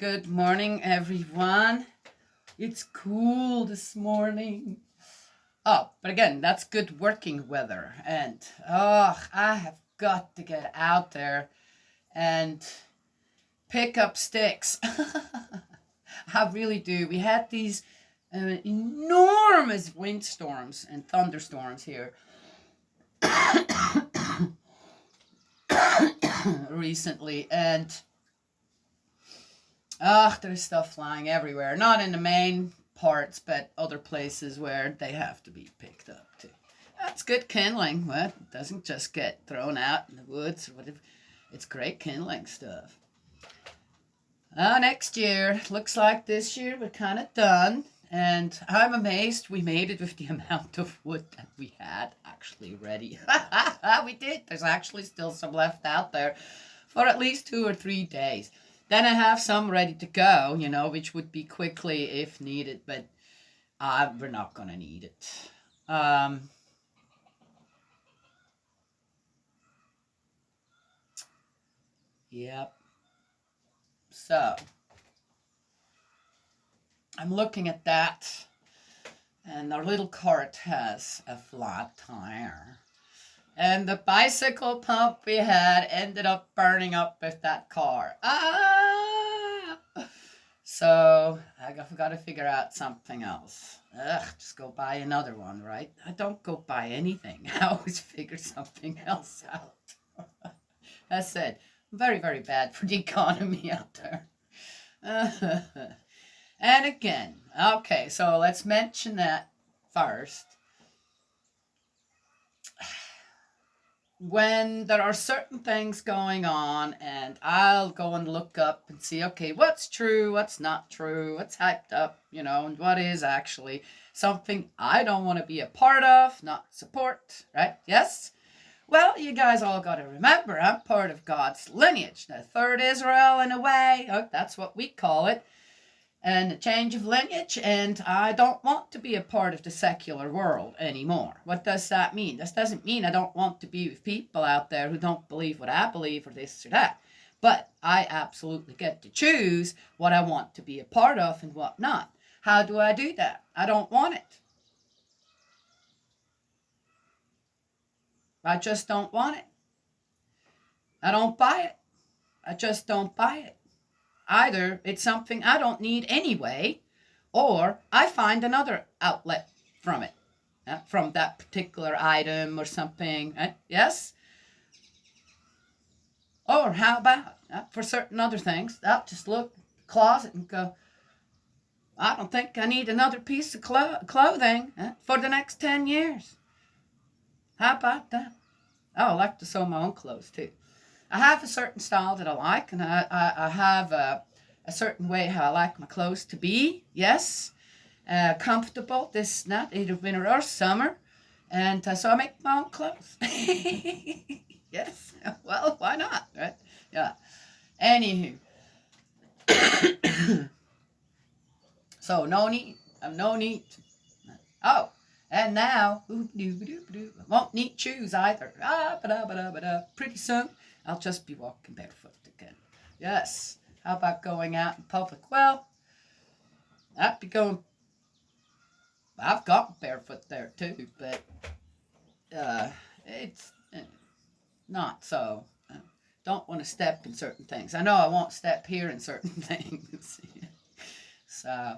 Good morning, everyone. It's cool this morning. Oh, but again, that's good working weather. And I have got to get out there and pick up sticks. I really do. We had these enormous windstorms and thunderstorms here recently, and there's stuff flying everywhere. Not in the main parts, but other places where they have to be picked up too. That's good kindling. Well, it doesn't just get thrown out in the woods or whatever. It's great kindling stuff. Next year, looks like this year we're kind of done. And I'm amazed we made it with the amount of wood that we had actually ready. We did. There's actually still some left out there for at least 2 or 3 days. Then I have some ready to go, which would be quickly if needed, but we're not going to need it. Yep. So I'm looking at that, and our little cart has a flat tire. And the bicycle pump we had ended up burning up with that car. So I've got to figure out something else. Just go buy another one, right? I don't go buy anything. I always figure something else out. As said, very, very bad for the economy out there. And again, okay, so let's mention that first. When there are certain things going on, and I'll go and look up and see, okay, what's true, what's not true, what's hyped up, and what is actually something I don't want to be a part of, not support, right? Yes? Well, you guys all got to remember, I'm part of God's lineage, the third Israel in a way. That's what we call it. And a change of lineage, and I don't want to be a part of the secular world anymore. What does that mean? This doesn't mean I don't want to be with people out there who don't believe what I believe or this or that. But I absolutely get to choose what I want to be a part of and what not. How do I do that? I don't want it. I just don't want it. I don't buy it. I just don't buy it. Either it's something I don't need anyway, or I find another outlet from it, from that particular item or something. Yes? Or how about for certain other things, I'll just look in the closet and go, I don't think I need another piece of clothing for the next 10 years. How about that? Oh, I like to sew my own clothes too. I have a certain style that I like, and I have a certain way how I like my clothes to be. Yes, comfortable, this, not, either winter or summer. And so I make my own clothes. Yes, well, why not, right? Yeah. Anywho. So no need. No need. Oh, and now, won't need shoes either. Pretty soon, I'll just be walking barefoot again. Yes. How about going out in public? Well, I'd be going. I've got barefoot there too, but it's not so. Don't want to step in certain things. I know I won't step here in certain things. So,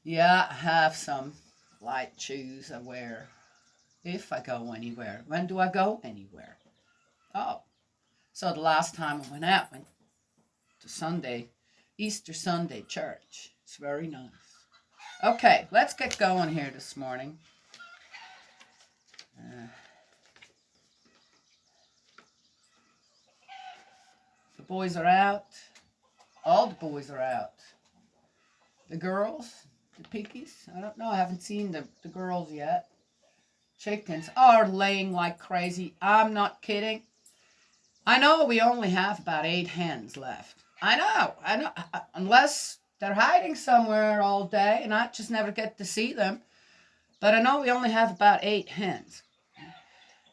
yeah, I have some light shoes I wear if I go anywhere. When do I go anywhere? Oh, so the last time I went out, went to Sunday, Easter Sunday church. It's very nice. Okay, let's get going here this morning. The boys are out. All the boys are out. The girls, the piggies, I don't know. I haven't seen the girls yet. Chickens are laying like crazy. I'm not kidding. I know we only have about 8 hens left. I know. Unless they're hiding somewhere all day and I just never get to see them. But I know we only have about 8 hens.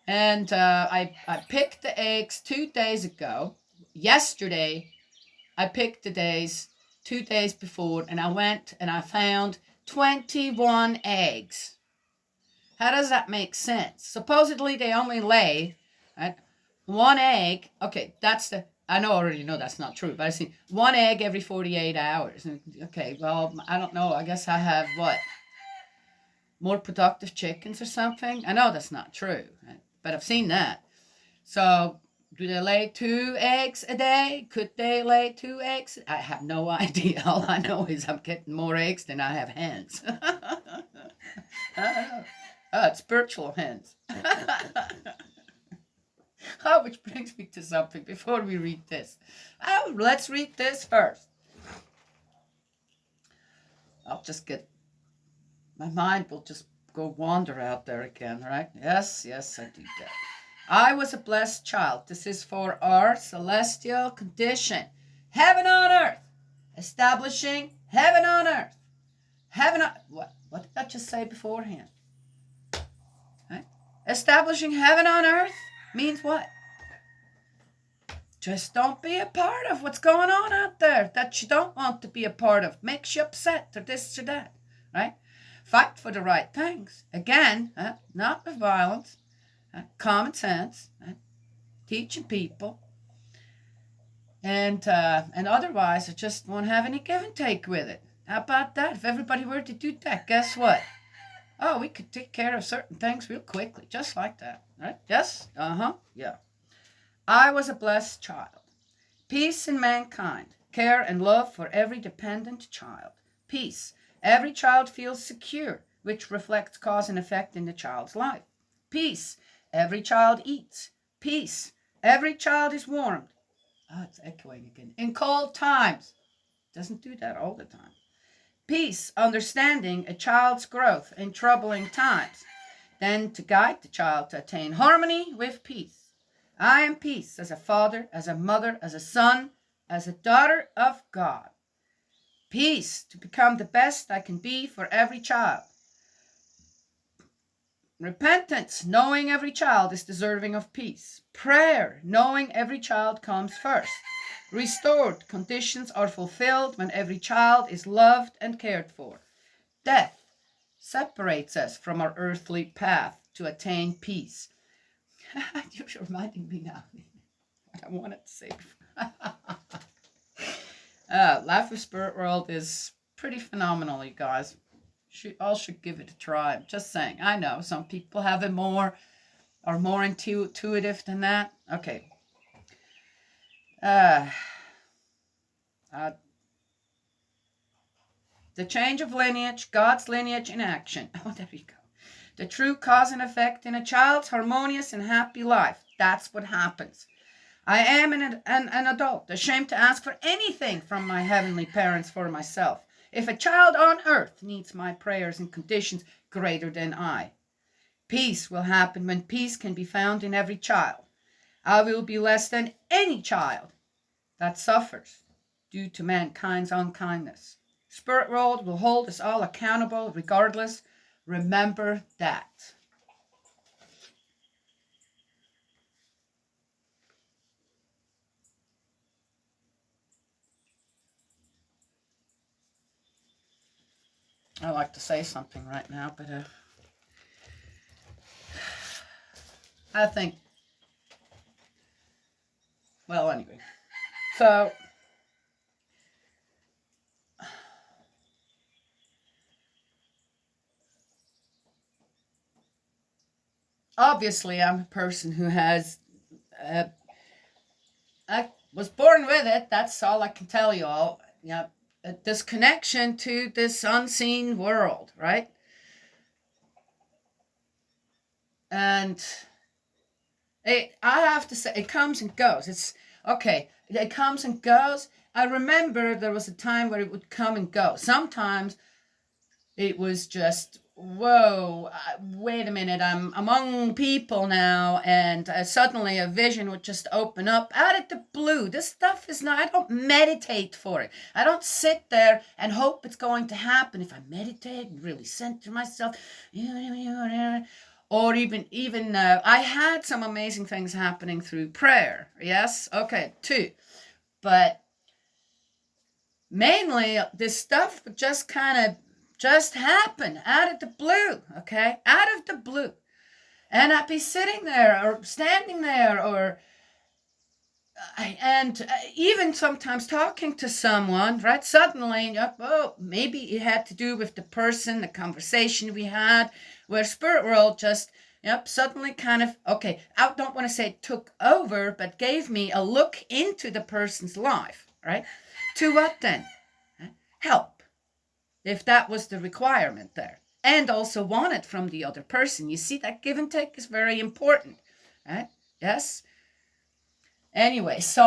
And I picked the eggs 2 days ago. Yesterday, I picked the days 2 days before, and I went and I found 21 eggs. How does that make sense? Supposedly they only lay, right, one egg. Okay, I know already know that's not true, but I see one egg every 48 hours. Okay, well, I don't know. I guess I have what? More productive chickens or something? I know that's not true, right? But I've seen that. So, do they lay 2 eggs a day? Could they lay 2 eggs? I have no idea. All I know is I'm getting more eggs than I have hens. It's spiritual hens. Oh, which brings me to something before we read this. Oh, let's read this first. I'll just get, my mind will just go wander out there again, right? Yes, I do that. I was a blessed child. This is for our celestial condition. Heaven on earth. Establishing heaven on earth. Heaven on... What did I just say beforehand? Right? Establishing heaven on earth means what? Just don't be a part of what's going on out there that you don't want to be a part of. Makes you upset or this or that, right? Fight for the right things. Again, not with violence. Common sense. Teaching people. And otherwise, I just won't have any give and take with it. How about that? If everybody were to do that, guess what? Oh, we could take care of certain things real quickly, just like that, right? Yes? Yeah. I was a blessed child. Peace in mankind. Care and love for every dependent child. Peace. Every child feels secure, which reflects cause and effect in the child's life. Peace. Every child eats. Peace. Every child is warmed. Oh, it's echoing again. In cold times. Doesn't do that all the time. Peace, understanding a child's growth in troubling times. Then to guide the child to attain harmony with peace. I am peace as a father, as a mother, as a son, as a daughter of God. Peace to become the best I can be for every child. Repentance, knowing every child is deserving of peace. Prayer, knowing every child comes first. Restored, conditions are fulfilled when every child is loved and cared for. Death separates us from our earthly path to attain peace. You're reminding me now what I wanted to say before. Life with Spirit World is pretty phenomenal, you guys. All should give it a try. I'm just saying. I know some people have it more intuitive than that. Okay. The change of lineage, God's lineage in action. Oh, there you go. The true cause and effect in a child's harmonious and happy life. That's what happens. I am an adult, ashamed to ask for anything from my heavenly parents for myself. If a child on earth needs my prayers in conditions greater than I, peace will happen when peace can be found in every child. I will be less than any child that suffers due to mankind's unkindness. Spirit world will hold us all accountable regardless. Remember that. I like to say something right now, but I think, well, anyway. So, obviously, I'm a person who has, I was born with it. That's all I can tell you all. Yeah, this connection to this unseen world, right? And I have to say, it comes and goes. It's okay. It comes and goes. I remember there was a time where it would come and go. Sometimes it was just, whoa, wait a minute, I'm among people now, and suddenly a vision would just open up out of the blue. This stuff is not, I don't meditate for it. I don't sit there and hope it's going to happen. If I meditate and really center myself, or even I had some amazing things happening through prayer. Yes, okay, too. But mainly this stuff would just kind of just happen out of the blue, okay? Out of the blue. And I'd be sitting there or standing there or and even sometimes talking to someone, right? Suddenly, oh, maybe it had to do with the person, the conversation we had, where spirit world just, suddenly kind of, okay, I don't want to say took over, but gave me a look into the person's life, right? To what then? Help, if that was the requirement there. And also wanted from the other person. You see, that give and take is very important, right? Yes? Anyway, so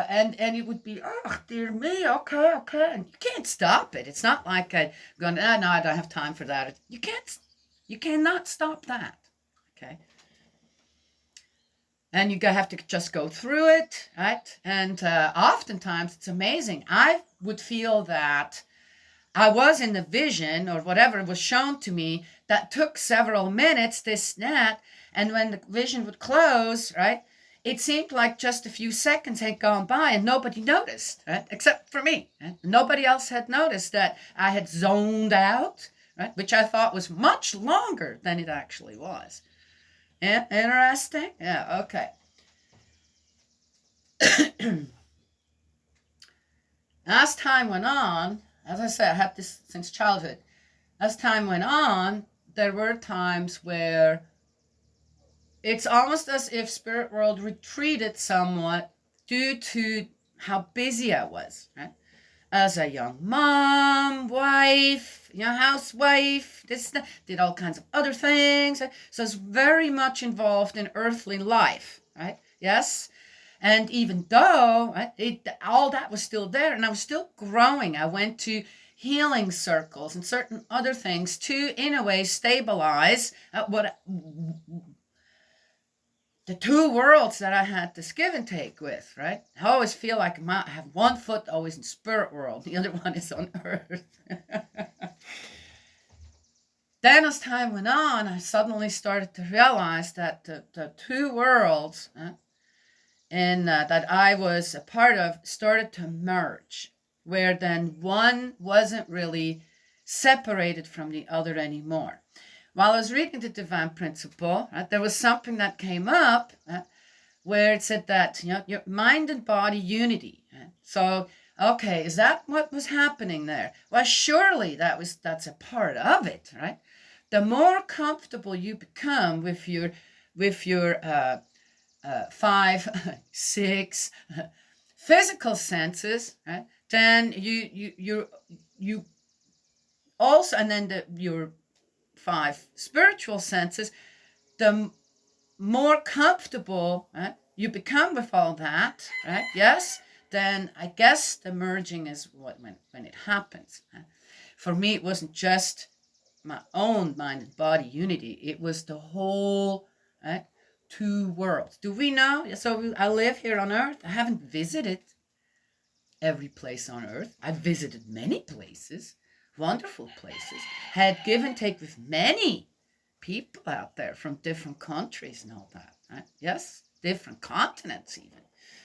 and it would be, oh dear me, okay, and you can't stop it. It's not like I'm going, no, I don't have time for that. You cannot stop that. Okay, and you have to just go through it, right? And oftentimes it's amazing. I would feel that I was in the vision or whatever was shown to me that took several minutes, this, that, and when the vision would close, right? It seemed like just a few seconds had gone by and nobody noticed, right? Except for me. Right? Nobody else had noticed that I had zoned out, right? Which I thought was much longer than it actually was. Yeah, interesting? Yeah, okay. As time went on, as I said, I had this since childhood. As time went on, there were times where it's almost as if spirit world retreated somewhat due to how busy I was, right? As a young mom, wife, housewife, did all kinds of other things. So I was very much involved in earthly life, right? Yes. And even though all that was still there and I was still growing, I went to healing circles and certain other things to, in a way, stabilize what the two worlds that I had this give and take with, right? I always feel like I have one foot always in spirit world, the other one is on earth. Then as time went on, I suddenly started to realize that the two worlds that I was a part of started to merge, where then one wasn't really separated from the other anymore. While I was reading the Divine Principle, there was something that came up where it said that your mind and body unity. So, okay, is that what was happening there? Well, surely that's a part of it, right? The more comfortable you become with your 5, 6 physical senses, right? Then you also, and then your 5 spiritual senses, the more comfortable you become with all that, right? Yes, then I guess the merging is when it happens. For me, it wasn't just my own mind and body unity; it was the whole two worlds. Do we know? So I live here on Earth. I haven't visited every place on Earth. I've visited many places, wonderful places, had give and take with many people out there from different countries and all that. Right? Yes, different continents even.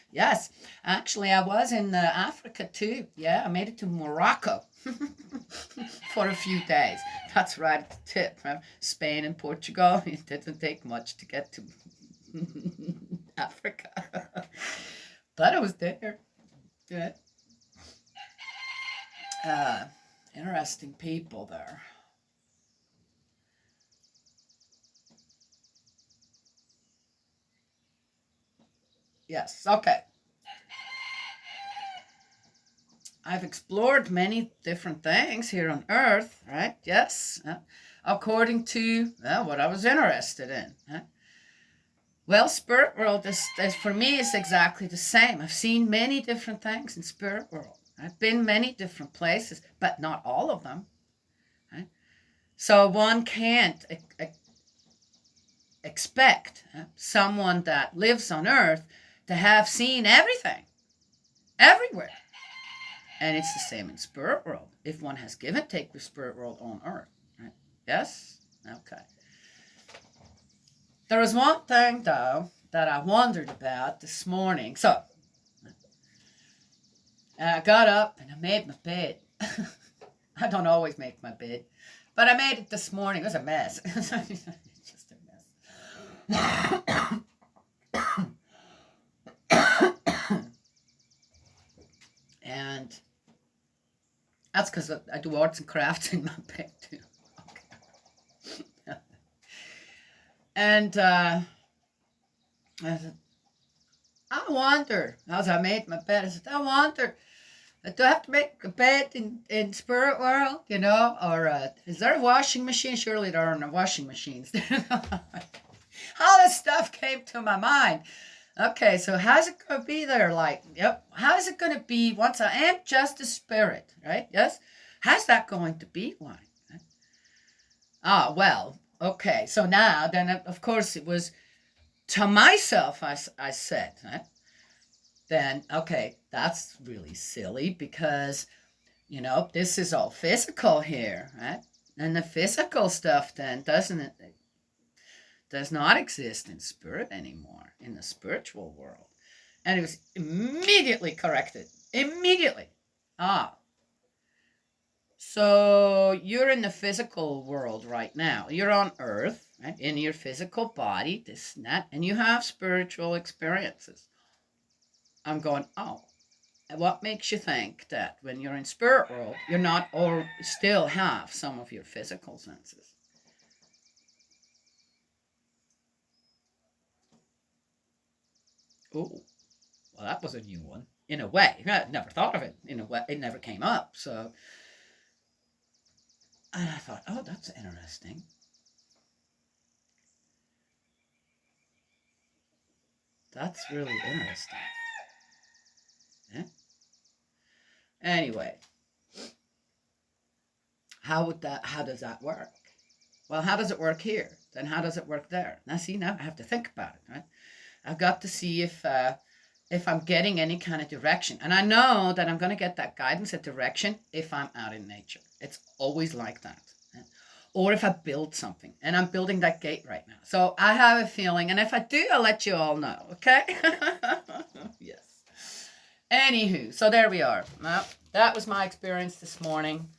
Yes, actually, I was in Africa too. Yeah, I made it to Morocco for a few days. That's right at the tip. Right? Spain and Portugal. It didn't take much to get to Africa, but I was there. Yeah. Interesting people there. Yes, okay. I've explored many different things here on Earth, right? Yes, according to what I was interested in. Well, spirit world is for me is exactly the same. I've seen many different things in spirit world. I've been many different places, but not all of them. Right? So one can't expect someone that lives on Earth to have seen everything, everywhere. And it's the same in spirit world. If one has give and take with spirit world on Earth, right? Yes? Okay. There was one thing, though, that I wondered about this morning. So, And I got up and I made my bed. I don't always make my bed, but I made it this morning. It was a mess. It's just a mess. And that's because I do arts and crafts in my bed too. Okay. And I said, I wonder, as I made my bed, I said, I wonder, do I have to make a bed in spirit world, or is there a washing machine? Surely there aren't washing machines. All this stuff came to my mind. Okay, so how's it going to be there? Like, yep, how's it going to be once I am just a spirit, right? Yes? How's that going to be like? Ah, well, okay, so now, then, of course, it was to myself, I said, right? Then, okay, that's really silly because, this is all physical here, right? And the physical stuff then does not exist in spirit anymore, in the spiritual world. And it was immediately corrected. Immediately. Ah. So you're in the physical world right now. You're on earth, right? In your physical body, this and that, and you have spiritual experiences. I'm going, oh. And what makes you think that when you're in spirit world, you're not or still have some of your physical senses? Oh, well, that was a new one. In a way, I never thought of it. In a way, it never came up. So, and I thought, oh, that's interesting. That's really interesting. Yeah? Anyway, how does that work? Well, how does it work here? Then how does it work there? Now, see, now I have to think about it, right? I've got to see if I'm getting any kind of direction. And I know that I'm going to get that guidance and direction if I'm out in nature. It's always like that. Or if I build something, and I'm building that gate right now. So I have a feeling, and if I do, I'll let you all know, okay? Yes. Anywho, so there we are. Well, that was my experience this morning.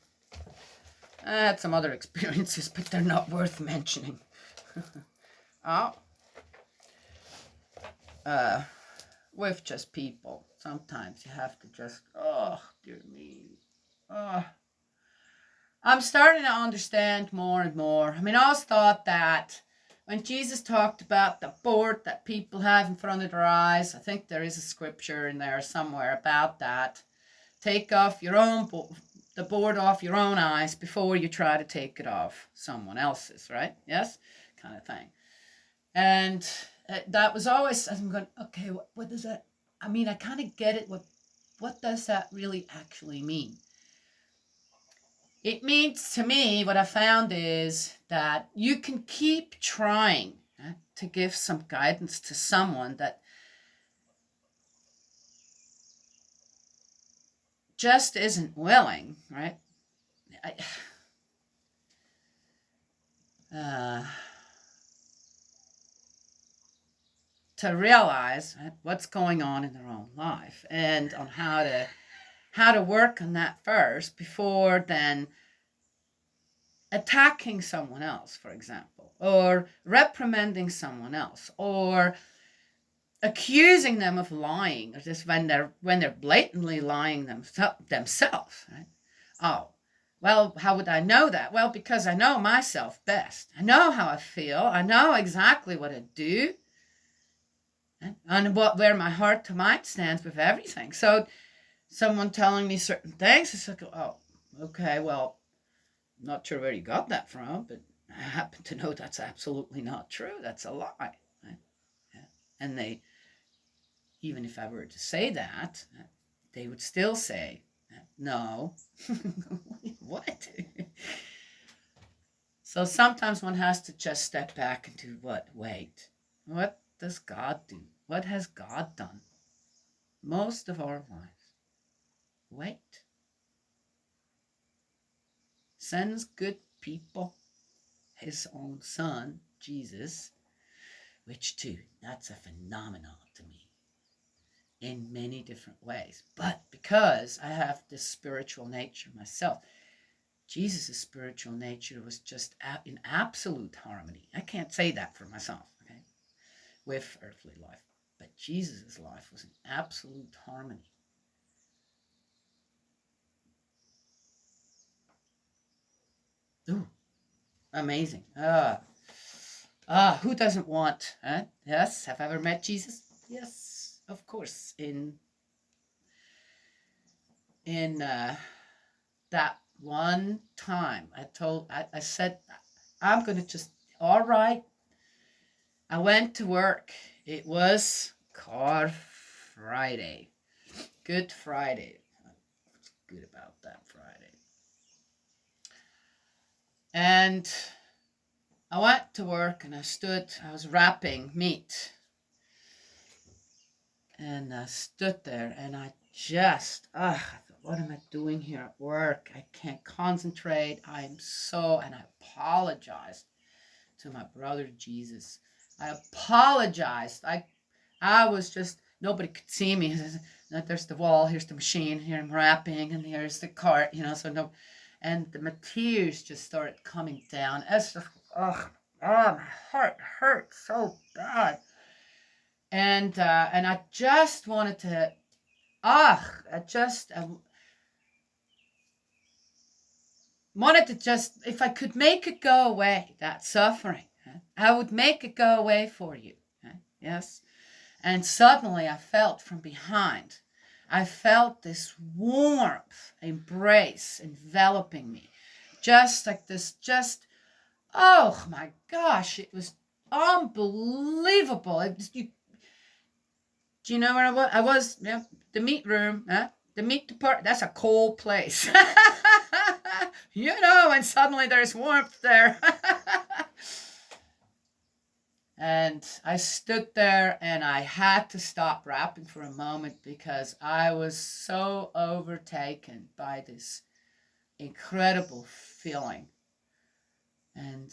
I had some other experiences, but they're not worth mentioning. Oh. With just people. Sometimes you have to just, oh, dear me. Oh. I'm starting to understand more and more. I mean, I always thought that when Jesus talked about the board that people have in front of their eyes, I think there is a scripture in there somewhere about that. Take off the board off your own eyes before you try to take it off someone else's, right? Yes? Kind of thing. And that was always, I'm going, okay, what does that, I mean, I kind of get it. What does that really actually mean? It means to me, what I found is that you can keep trying to give some guidance to someone that just isn't willing, right? To realize what's going on in their own life and on how to work on that first before then attacking someone else, for example, or reprimanding someone else, or accusing them of lying, or just when they're blatantly lying themselves. Right? Oh, well, how would I know that? Well, because I know myself best. I know how I feel. I know exactly what I do, and where my heart to mind stands with everything. So, someone telling me certain things, it's like, oh, okay, well, I'm not sure where you got that from, but I happen to know that's absolutely not true. That's a lie. Right? Yeah. And even if I were to say that, they would still say, no. What? So sometimes one has to just step back and do what? Wait. What does God do? What has God done most of our lives? Wait. Sends good people, his own son, Jesus, which too, that's a phenomenon to me. in many different ways. But because I have this spiritual nature myself, Jesus' spiritual nature was just in absolute harmony. I can't say that for myself, okay, with earthly life. But Jesus' life was in absolute harmony. Ooh, amazing. Who doesn't want? Yes, have I ever met Jesus? Yes, of course. In that one time, I said, I'm gonna just, all right. I went to work. It was Car Friday. Good Friday. What's good about that Friday? And I went to work and I was wrapping meat. And I stood there and I thought, what am I doing here at work? I can't concentrate. And I apologized to my brother Jesus. I apologized. I was just, nobody could see me. There's the wall, here's the machine, here I'm wrapping, and here's the cart, so no, and my tears just started coming down. It's just, my heart hurt so bad. And I just wanted to, wanted to just, if I could make it go away, that suffering, I would make it go away for you. Yes. And suddenly I felt from behind, I felt this warmth, embrace enveloping me. Just like this, oh my gosh, it was unbelievable. Do you know where I was? I was, the meat room, the meat department. That's a cold place. And suddenly there's warmth there. And I stood there and I had to stop rapping for a moment because I was so overtaken by this incredible feeling. And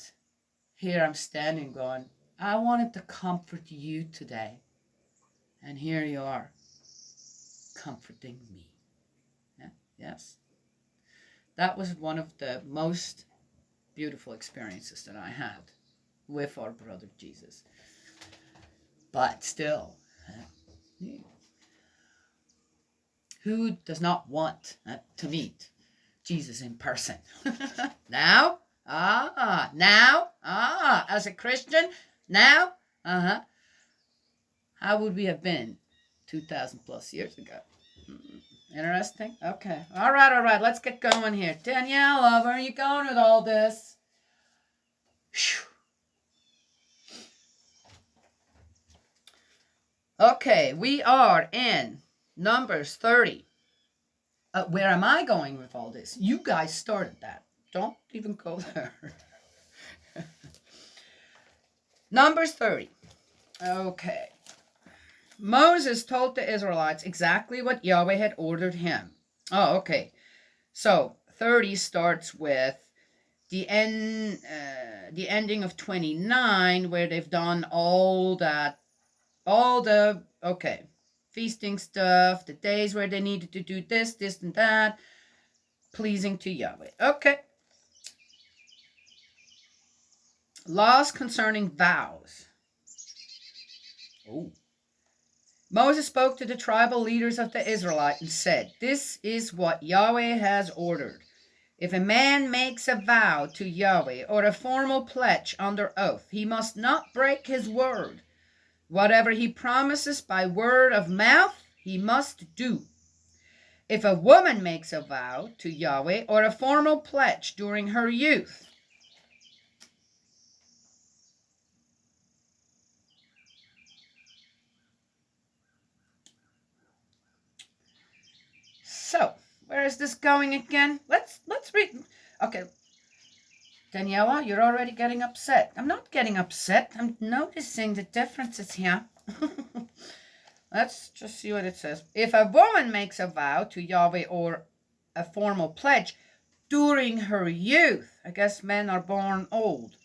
here I'm standing going, I wanted to comfort you today. And here you are, comforting me. Yeah, yes. That was one of the most beautiful experiences that I had with our brother Jesus. But still, who does not want to meet Jesus in person? Now, as a Christian, now, how would we have been 2,000 plus years ago? Interesting. Okay. All right. Let's get going here. Daniela, where are you going with all this? Whew. Okay, we are in Numbers 30. Where am I going with all this? You guys started that. Don't even go there. Numbers 30. Okay. Moses told the Israelites exactly what Yahweh had ordered him. Oh, okay. So 30 starts with the ending of 29, where they've done all the feasting stuff, the days where they needed to do this and that, pleasing to Yahweh. Okay. Laws concerning vows. Oh. Moses spoke to the tribal leaders of the Israelites and said, this is what Yahweh has ordered. If a man makes a vow to Yahweh or a formal pledge under oath, he must not break his word. Whatever he promises by word of mouth, he must do. If a woman makes a vow to Yahweh or a formal pledge during her youth, so where is this going again? Let's read. Okay, Daniela, you're already getting upset. I'm not getting upset. I'm noticing the differences here. Let's just see what it says. If a woman makes a vow to Yahweh or a formal pledge during her youth, I guess men are born old,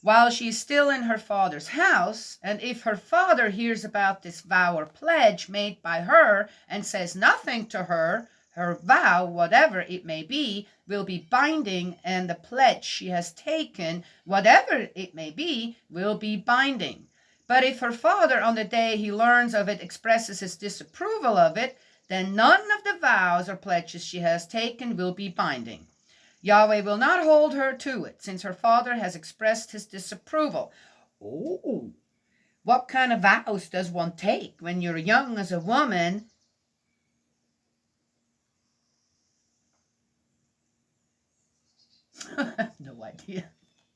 while she's still in her father's house, and if her father hears about this vow or pledge made by her and says nothing to her, her vow, whatever it may be, will be binding, and the pledge she has taken, whatever it may be, will be binding. But if her father, on the day he learns of it, expresses his disapproval of it, then none of the vows or pledges she has taken will be binding. Yahweh will not hold her to it, since her father has expressed his disapproval. Oh, what kind of vows does one take when you're young as a woman? I have no idea.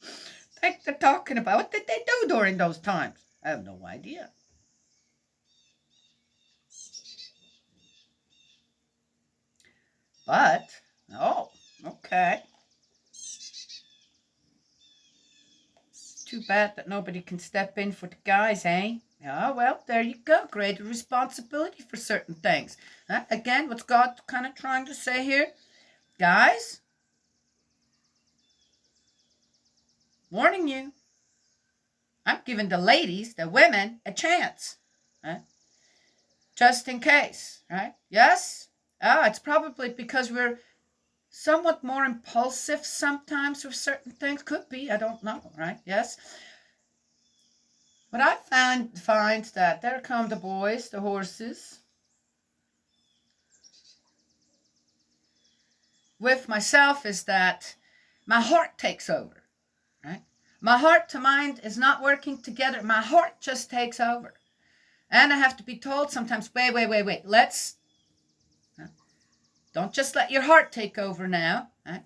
I think they're talking about what did they do during those times? I have no idea. But, oh, okay. Too bad that nobody can step in for the guys, eh? Oh, well, there you go. Greater responsibility for certain things. Again, what's God kind of trying to say here? Guys, warning you. I'm giving the ladies, the women, a chance. Right? Just in case, right? Yes? It's probably because we're somewhat more impulsive sometimes with certain things. Could be, I don't know, right? Yes? But I find that there come the boys, the horses. With myself is that my heart takes over, right? My heart to mind is not working together. My heart just takes over. And I have to be told sometimes, wait. Don't just let your heart take over now. Right?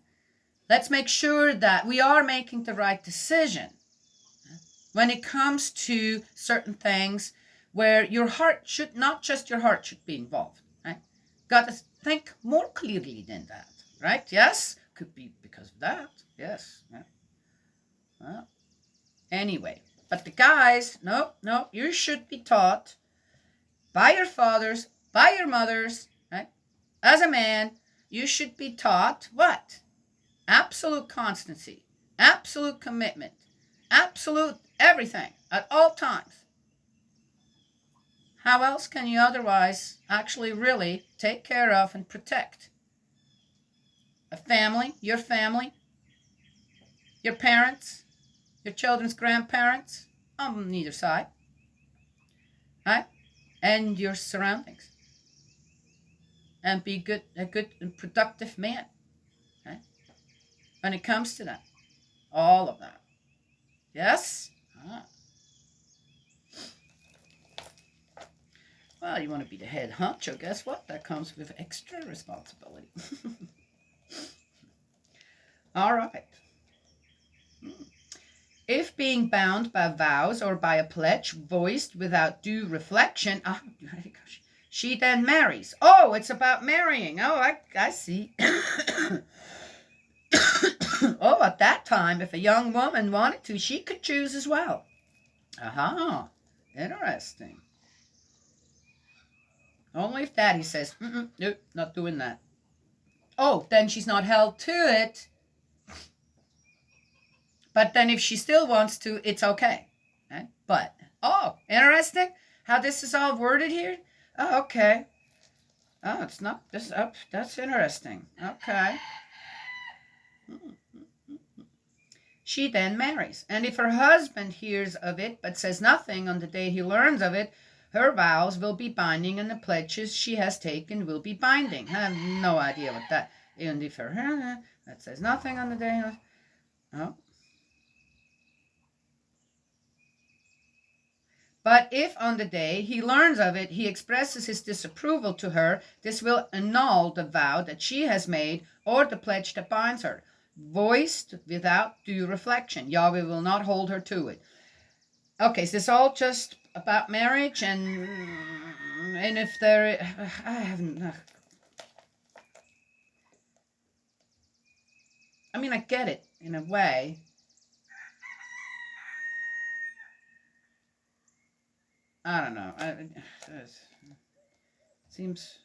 Let's make sure that we are making the right decision when it comes to certain things where your heart should, not just your heart should be involved. Right? Got to think more clearly than that. Right? Yes? Could be because of that. Yes. Yeah. Well, anyway. But the guys, no, you should be taught by your fathers, by your mothers, right? As a man, you should be taught what? Absolute constancy, absolute commitment, absolute everything at all times. How else can you otherwise actually really take care of and protect a family, your parents, your children's grandparents on either side, right? And your surroundings, and be a good and productive man, right? When it comes to that, all of that. Yes? Well, you want to be the head honcho. Guess what? That comes with extra responsibility. All right. If being bound by vows or by a pledge voiced without due reflection, she then marries. Oh, it's about marrying. Oh, I see. Oh, at that time, if a young woman wanted to, she could choose as well. Aha, interesting. Only if daddy says, nope, not doing that. Oh, then she's not held to it. But then if she still wants to, it's okay. Okay? But, oh, interesting how this is all worded here. Oh, okay. Oh, it's not this up. That's interesting. Okay. She then marries. And if her husband hears of it but says nothing on the day he learns of it, her vows will be binding and the pledges she has taken will be binding. I have no idea what that. And if her that says nothing on the day. Oh. But if on the day he learns of it, he expresses his disapproval to her, this will annul the vow that she has made or the pledge that binds her, voiced without due reflection. Yahweh will not hold her to it. Okay, is this all just about marriage? And if there, I haven't. I mean, I get it in a way. I don't know. It seems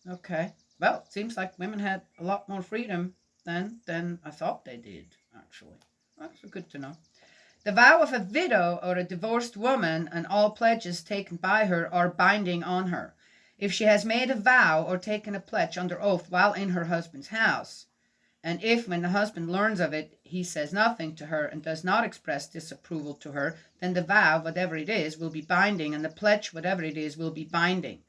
okay. Well, it seems like women had a lot more freedom then than I thought they did, actually. That's good to know. The vow of a widow or a divorced woman and all pledges taken by her are binding on her. If she has made a vow or taken a pledge under oath while in her husband's house, and if, when the husband learns of it, he says nothing to her and does not express disapproval to her, then the vow, whatever it is, will be binding, and the pledge, whatever it is, will be binding.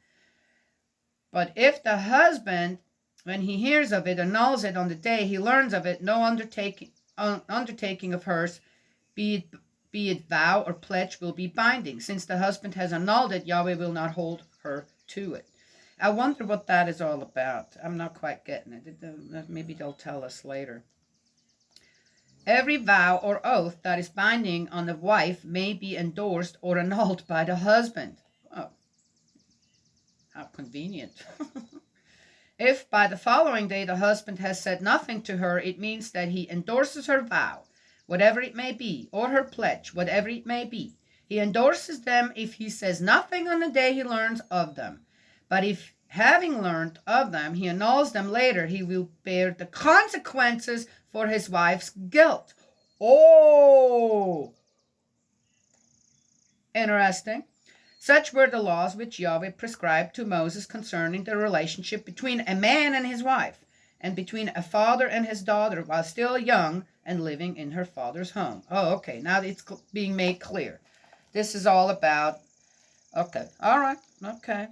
But if the husband, when he hears of it, annuls it on the day he learns of it, no undertaking of hers, be it vow or pledge, will be binding. Since the husband has annulled it, Yahweh will not hold her to it. I wonder what that is all about. I'm not quite getting it. Maybe they'll tell us later. Every vow or oath that is binding on the wife may be endorsed or annulled by the husband. Oh, how convenient. If by the following day the husband has said nothing to her, it means that he endorses her vow, whatever it may be, or her pledge, whatever it may be. He endorses them if he says nothing on the day he learns of them. But if, having learned of them, he annuls them later, he will bear the consequences for his wife's guilt. Oh, interesting. Such were the laws which Yahweh prescribed to Moses concerning the relationship between a man and his wife, and between a father and his daughter while still young and living in her father's home. Oh, okay, now it's being made clear. This is all about, okay, all right, okay.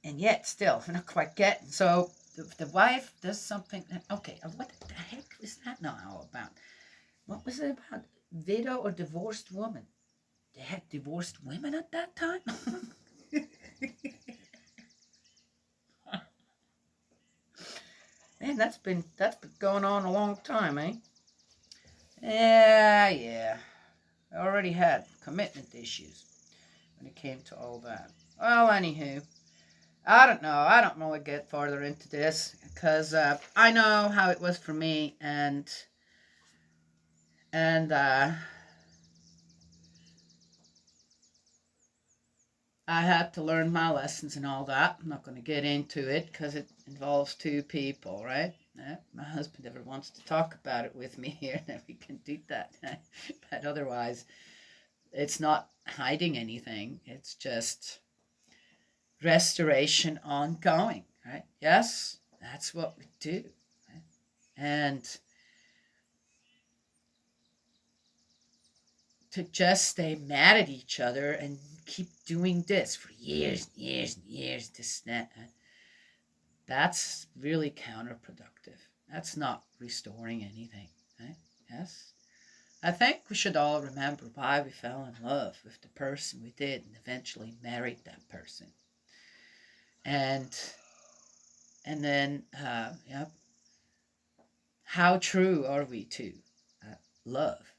And yet, still, we're not quite getting. So the wife does something. Okay, what the heck was that now all about? What was it about? Widow or divorced woman? They had divorced women at that time? Man, that's been going on a long time, eh? Yeah. I already had commitment issues when it came to all that. Well, anywho, I don't know. I don't want to get farther into this because I know how it was for me, and I had to learn my lessons and all that. I'm not going to get into it because it involves two people, right? My husband ever wants to talk about it with me here, then we can do that. But otherwise, it's not hiding anything. It's just restoration ongoing, right? Yes, that's what we do. Right? And to just stay mad at each other and keep doing this for years and years and years, that's really counterproductive. That's not restoring anything, right? Yes. I think we should all remember why we fell in love with the person we did and eventually married that person. And then, how true are we to love?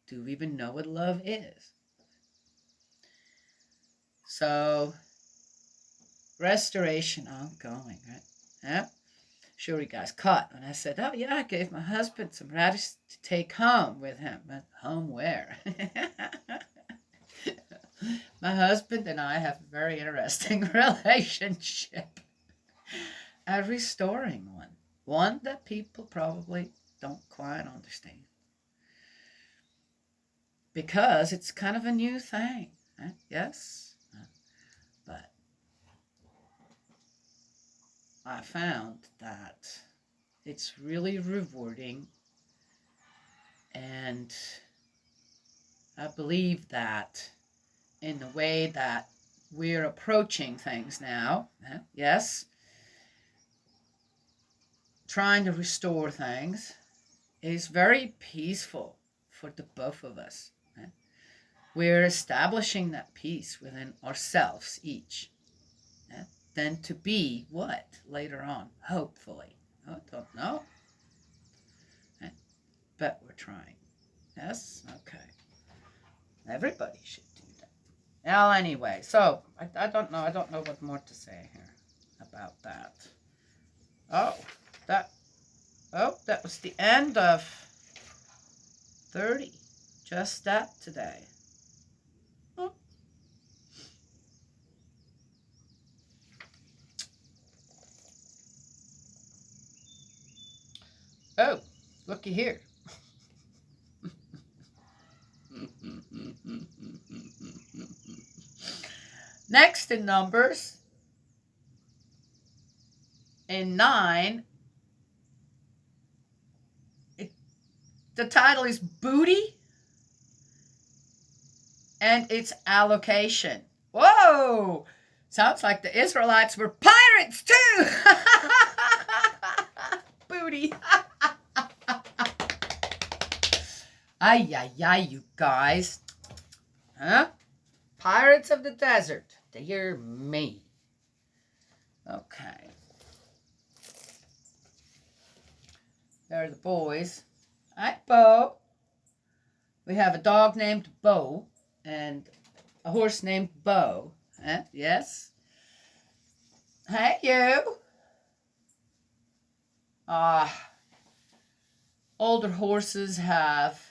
Do we even know what love is? So, restoration ongoing, right? Yeah. Sure, you guys caught when I said, "Oh yeah, I gave my husband some radish to take home with him." But home where? My husband and I have a very interesting relationship. A restoring one that people probably don't quite understand because it's kind of a new thing. Right? Yes, but I found that it's really rewarding, and I believe that in the way that we're approaching things now, yes, trying to restore things is very peaceful for the both of us. We're establishing that peace within ourselves each. Then to be what later on, hopefully. I don't know. But we're trying. Yes? Okay. Everybody should do that. Well, anyway, so I don't know. I don't know what more to say here about that. Oh, that that was the end of 30. Just that today. Oh. looky here. Next in numbers, in 9, the title is Booty and its allocation. Whoa! Sounds like the Israelites were pirates too! Booty. Ay, ay, ay, you guys. Huh? Pirates of the desert. Dear me. Okay. There are the boys. Hi, Bo. We have a dog named Bo and a horse named Bo. Huh? Yes? Hey, you. Older horses have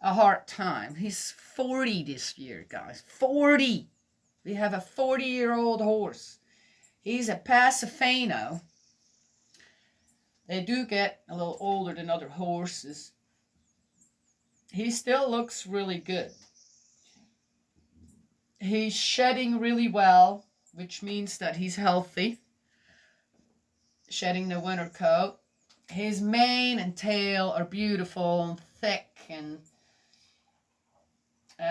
a hard time. He's 40 this year, guys. 40. We have a 40-year-old horse. He's a Pasifano. They do get a little older than other horses. He still looks really good. He's shedding really well, which means that he's healthy. Shedding the winter coat. His mane and tail are beautiful and thick and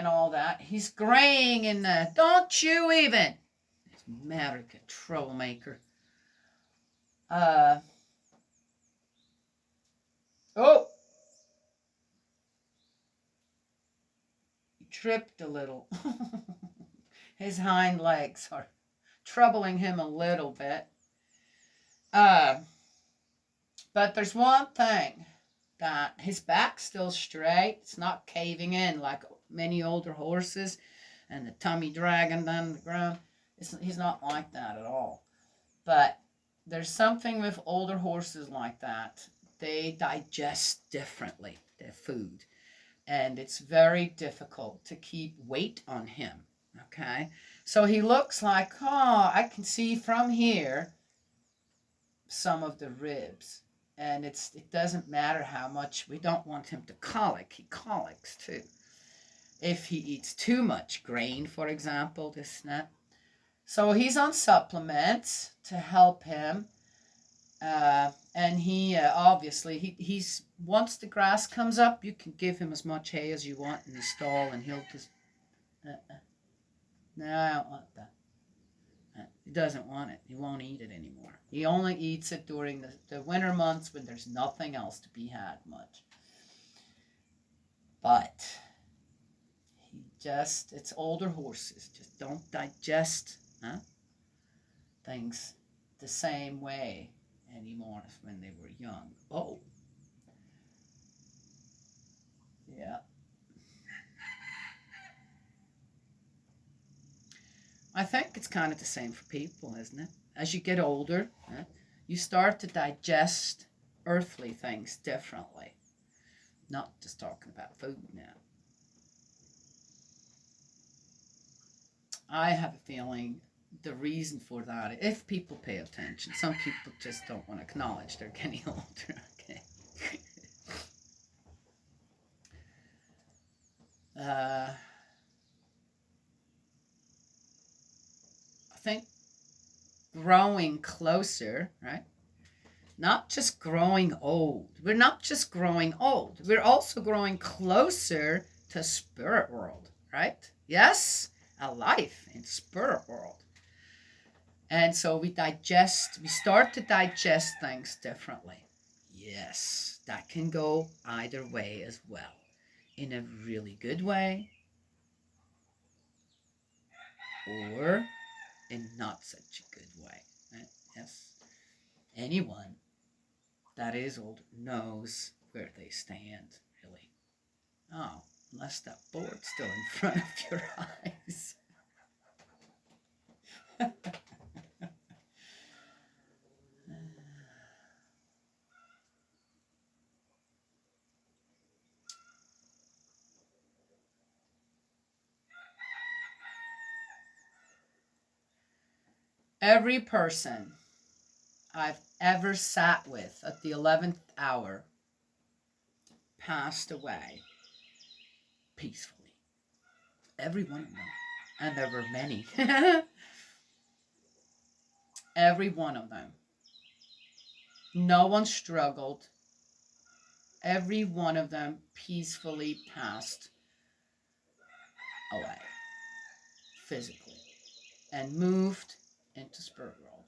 all that. He's graying in the... Don't you even! American troublemaker. Oh! He tripped a little. His hind legs are troubling him a little bit. But there's one thing, that his back's still straight. It's not caving in like many older horses and the tummy dragging down the ground. He's not like that at all. But there's something with older horses like that. They digest differently, their food. And it's very difficult to keep weight on him. Okay? So he looks like, I can see from here some of the ribs. And it doesn't matter how much. We don't want him to colic. He colics too. If he eats too much grain, for example, this and that. So he's on supplements to help him. And he obviously, he's once the grass comes up, you can give him as much hay as you want in the stall, and he'll just, no, I don't want that. He doesn't want it. He won't eat it anymore. He only eats it during the winter months when there's nothing else to be had much. But it's older horses. Just don't digest things the same way anymore as when they were young. Oh. Yeah. I think it's kind of the same for people, isn't it? As you get older, you start to digest earthly things differently. Not just talking about food now. I have a feeling the reason for that, if people pay attention, some people just don't want to acknowledge they're getting older. Okay. I think growing closer, right? Not just growing old. We're not just growing old. We're also growing closer to spirit world, right? Yes, a life in spirit world. And so we start to digest things differently. Yes, that can go either way as well. In a really good way or in not such a good way. Right? Yes. Anyone that is old knows where they stand, really. Oh, unless that board's still in front of your eyes. Every person I've ever sat with at the 11th hour passed away peacefully. Every one of them. And there were many. Every one of them. No one struggled. Every one of them peacefully passed away physically and moved into spirit world.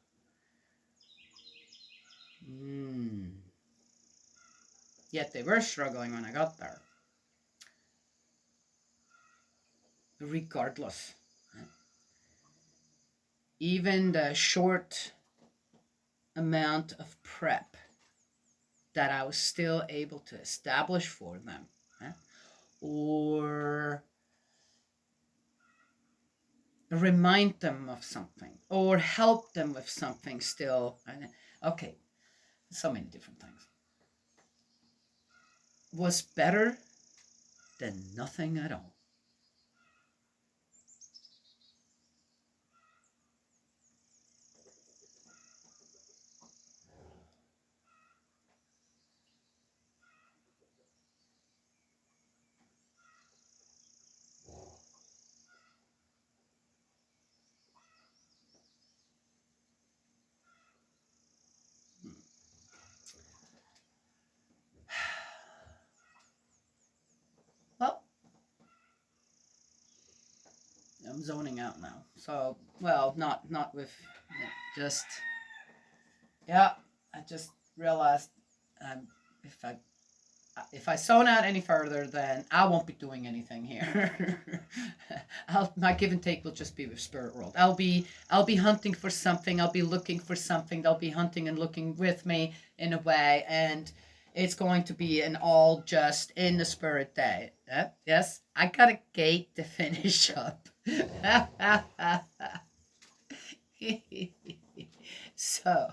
Yet they were struggling when I got there. Regardless. Even the short amount of prep that I was still able to establish for them, or remind them of something, or help them with something still. Okay, so many different things. Was better than nothing at all. Well, I'm zoning out now. So, well, not with just, yeah, I just realized if I zone out any further, then I won't be doing anything here. My give and take will just be with spirit world. I'll be hunting for something. I'll be looking for something. They'll be hunting and looking with me in a way, and it's going to be an all just in the spirit day. Yes, I got a gate to finish up. So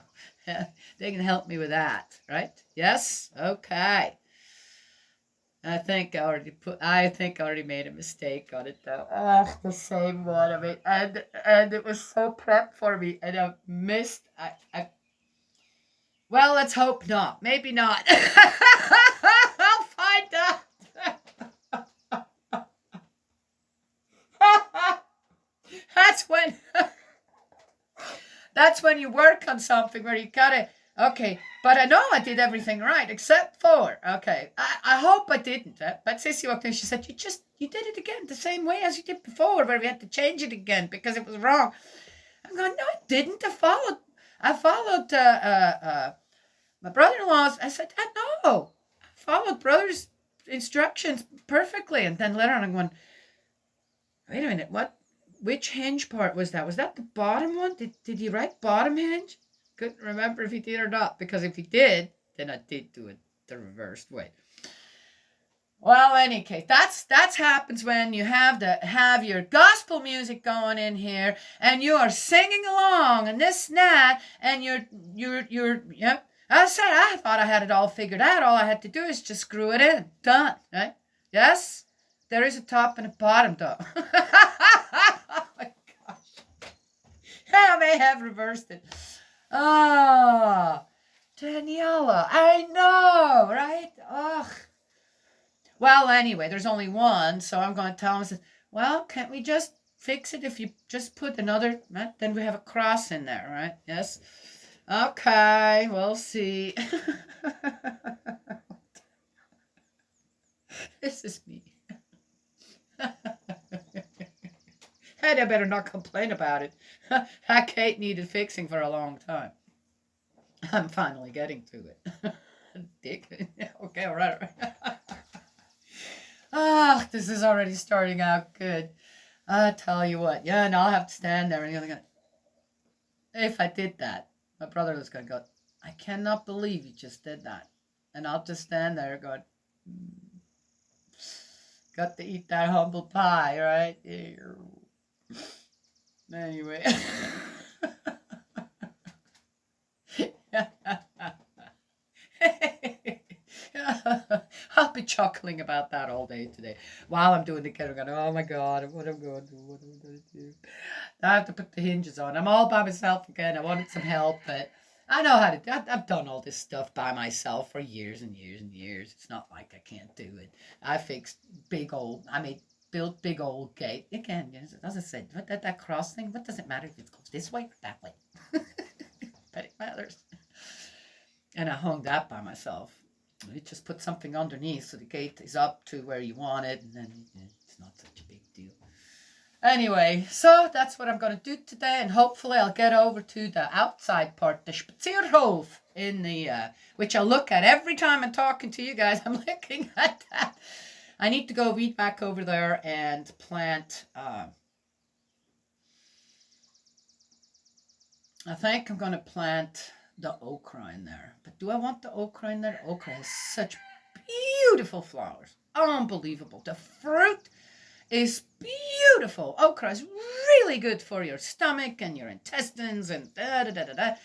they can help me with that, right? Yes. Okay. I think I already made a mistake on it though. The same one. I mean, and it was so prepped for me, and I missed. Well, let's hope not. Maybe not. I'll find out. That's when you work on something where you gotta. Okay, but I know I did everything right except for, okay, I hope I didn't. But Sissy walked in, she said, you did it again the same way as you did before, where we had to change it again because it was wrong. I'm going, no, I didn't. I followed my brother-in-law's. I said, no, I followed brother's instructions perfectly. And then later on I'm going, wait a minute, which hinge part was that? Was that the bottom one? Did he write bottom hinge? Couldn't remember if he did or not, because if he did, then I did do it the reversed way. Well, any case, that's happens when you have your gospel music going in here, and you are singing along, and this and that, and you're yep. I said I thought I had it all figured out. All I had to do is just screw it in. Done, right? Yes, there is a top and a bottom, though. Oh my gosh, I may have reversed it. Oh, Daniela, I know, right? Ugh. Well, anyway, there's only one, so I'm going to tell him, well, can't we just fix it if you just put another, then we have a cross in there, right? Yes? Okay, we'll see. This is me. And I better not complain about it. That Kate needed fixing for a long time. I'm finally getting to it. Dick. Okay, all right. Ah, this is already starting out good. I tell you what. Yeah, and I'll have to stand there and you're going, if I did that, my brother was going to go, I cannot believe you just did that. And I'll just stand there going, got to eat that humble pie, right? Anyway. I'll be chuckling about that all day today while I'm doing the kettle. Going, oh my God, what am I going to do? What am I going to do? I have to put the hinges on. I'm all by myself again. I wanted some help, but I know how to. I've done all this stuff by myself for years and years and years. It's not like I can't do it. I fixed built big old gate again. Yes, as I said, what that cross thing. What does it matter if it goes this way or that way? But it matters. And I hung that by myself. You just put something underneath so the gate is up to where you want it, and then it's not such a big deal. Anyway, so that's what I'm going to do today, and hopefully I'll get over to the outside part, the Spazierhof, in the which I'll look at every time I'm talking to you guys. I'm looking at that. I need to go weed back over there and plant. I think I'm going to plant the okra in there. But do I want the okra in there? Okra has such beautiful flowers. Unbelievable. The fruit is beautiful. Okra is really good for your stomach and your intestines and da da da da da.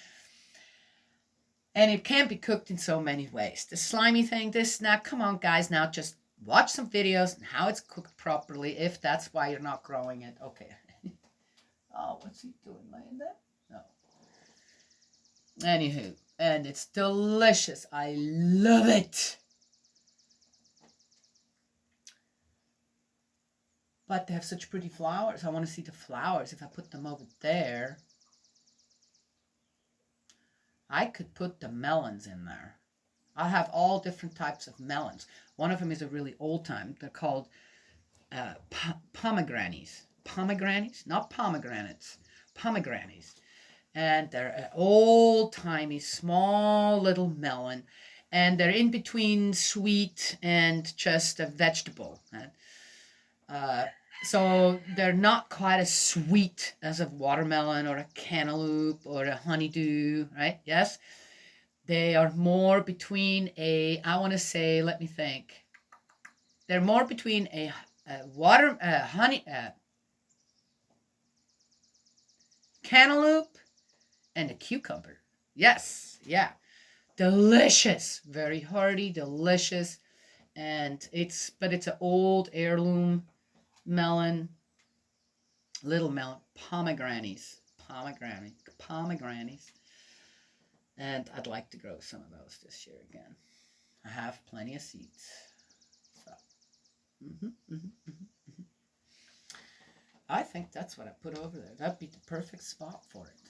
And it can be cooked in so many ways. The slimy thing, this, now, come on, guys, now just watch some videos on how it's cooked properly, if that's why you're not growing it. Okay. Oh, what's he doing, laying there? No. Anywho, and it's delicious. I love it. But they have such pretty flowers. I want to see the flowers. If I put them over there, I could put the melons in there. I have all different types of melons. One of them is a really old time. They're called pomegranates. Pomegranates? Not pomegranates. Pomegranates. And they're an old-timey, small little melon. And they're in between sweet and just a vegetable. So they're not quite as sweet as a watermelon or a cantaloupe or a honeydew, right? Yes? They are more between I want to say, let me think. They're more between a cantaloupe and a cucumber. Yes, yeah. Delicious. Very hearty, delicious. And it's an old heirloom melon, little melon, pomegranates. And I'd like to grow some of those this year again. I have plenty of seeds. So, I think that's what I put over there. That'd be the perfect spot for it.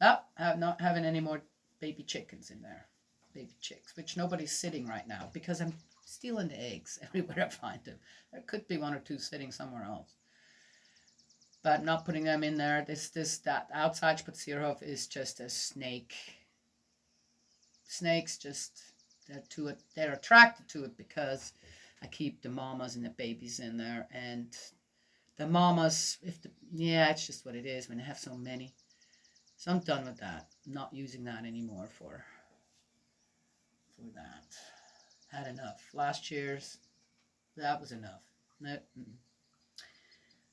Oh, I'm not having any more baby chickens in there. Baby chicks, which nobody's sitting right now because I'm stealing the eggs everywhere I find them. There could be one or two sitting somewhere else. But not putting them in there. That outside Spazierhof is just a snake. Snakes just, they're attracted to it because I keep the mamas and the babies in there. And the mamas, it's just what it is when they have so many. So I'm done with that. I'm not using that anymore for that. Had enough. Last year's, that was enough. No.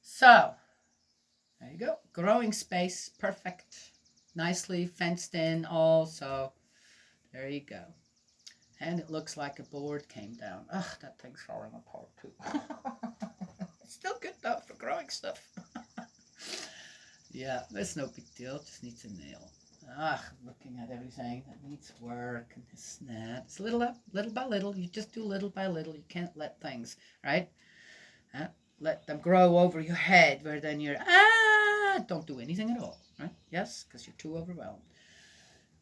So, there you go. Growing space, perfect. Nicely fenced in also. There you go. And it looks like a board came down. Ugh, that thing's falling apart too. It's still good though for growing stuff. Yeah, it's no big deal. Just needs a nail. Looking at everything that needs work and this and that. It's little by little. You just do little by little. You can't let things, right? Let them grow over your head where then you're, don't do anything at all, right? Yes, because you're too overwhelmed.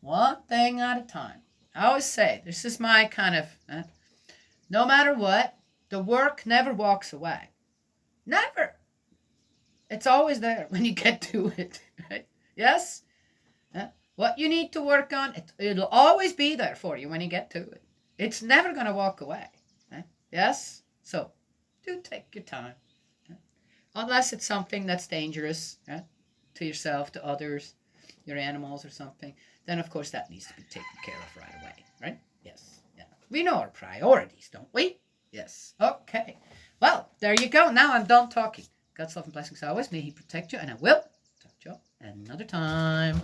One thing at a time. I always say, this is my kind of, no matter what, the work never walks away. Never. It's always there when you get to it, right? Yes? What you need to work on, it'll always be there for you when you get to it. It's never going to walk away. Right? Yes? So, do take your time. Right? Unless it's something that's dangerous, right? To yourself, to others, your animals or something. Then, of course, that needs to be taken care of right away. Right? Yes. Yeah. We know our priorities, don't we? Yes. Okay. Well, there you go. Now I'm done talking. God's love and blessings always. May He protect you, and I will talk to you another time.